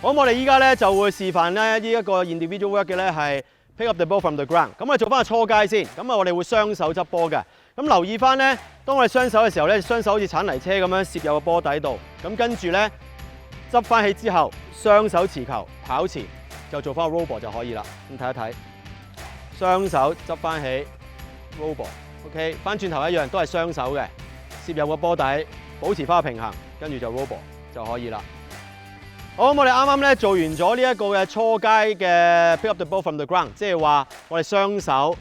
好，我哋依家咧就會示範咧呢一個 individual work 嘅咧係 pick up the ball from the ground。咁我哋做翻個初階先。咁啊，我哋會雙手執波嘅。咁留意翻咧，當我哋雙手嘅時候咧，雙手好似鏟泥車咁樣攝入個波底度。咁跟住咧執翻起之後，雙手持球跑前，就做翻個 roll ball 就可以啦。咁睇一睇，雙手執翻起 roll ball。OK， 翻轉頭一樣都係雙手嘅，攝入個波底，保持翻個平衡，跟住就 roll ball 就可以啦。好，我哋啱啱咧做完咗呢一個嘅初階嘅 pick up the ball from the ground， 即係話我哋雙手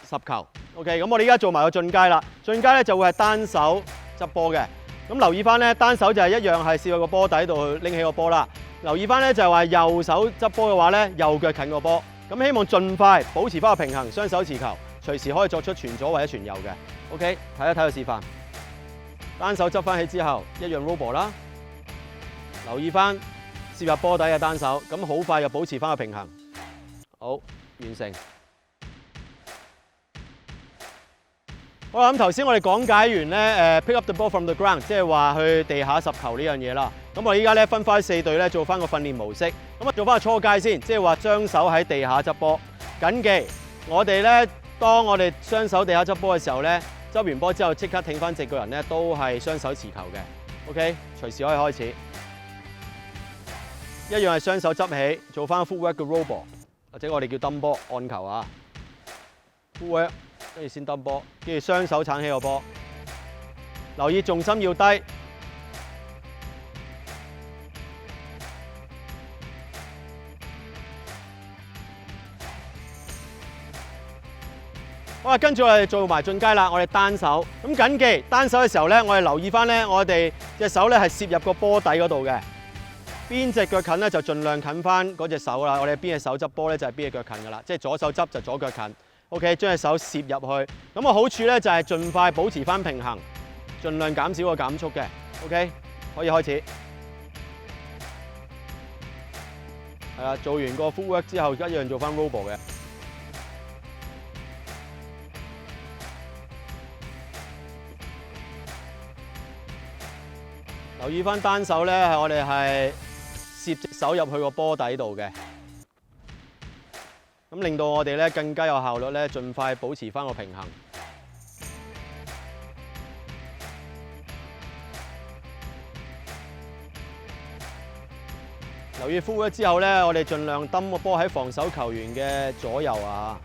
拾球。OK， 咁我哋而家做埋個進階啦。進階咧就會係單手執波嘅。咁留意翻咧，單手就係一樣係攝入個波底度去拎起個波啦。留意翻咧就係話右手執波嘅話咧，右腳近個波。咁希望盡快保持翻個平衡，雙手持球，隨時可以作出傳左或者傳右嘅。OK， 睇一睇個示範。單手執翻起之後，一樣 roll ball 啦。留意翻攝入波底嘅單手，咁好快就保持翻個平衡。好，完成。好啦，咁頭先我哋講解完咧pick up the ball from the ground， 即係話去地下拾球呢樣嘢啦。咁我哋依家咧分翻4隊咧做翻個訓練模式。咁啊做翻個初階先，即係話雙手喺地下執波。緊記，我哋咧當我哋雙手地下執波嘅時候咧，執完波之後即刻挺翻直個人咧，都係雙手持球嘅。OK， 隨時可以開始。一樣係雙手執起，做翻 footwork 嘅 roll ball， 或者我哋叫 dump 波按球啊。footwork 跟住先 dump 波，跟住雙手撐起個波。留意重心要低。好啦，跟住我哋做埋進階啦。我哋單手，咁緊記單手嘅時候咧，我哋留意翻咧，我哋隻手咧係攝入個波底嗰度嘅。邊隻腳近咧就盡量近翻嗰隻手啦。我哋邊隻手執波咧就係邊隻腳近噶啦，即係左手執就左腳近。OK， 將隻手攝入去。咁個好處咧就係盡快保持翻平衡，盡量減少個減速嘅。OK， 可以開始。係啦，做完個 footwork 之後，一樣做翻 roll ball 嘅。留意翻單手咧，係我哋係攝隻手入去個波底度嘅，咁令到我哋咧更加有效率咧，盡快保持翻個平衡。留意 footwork 之後咧，我哋盡量抌個波喺防守球員嘅左右啊。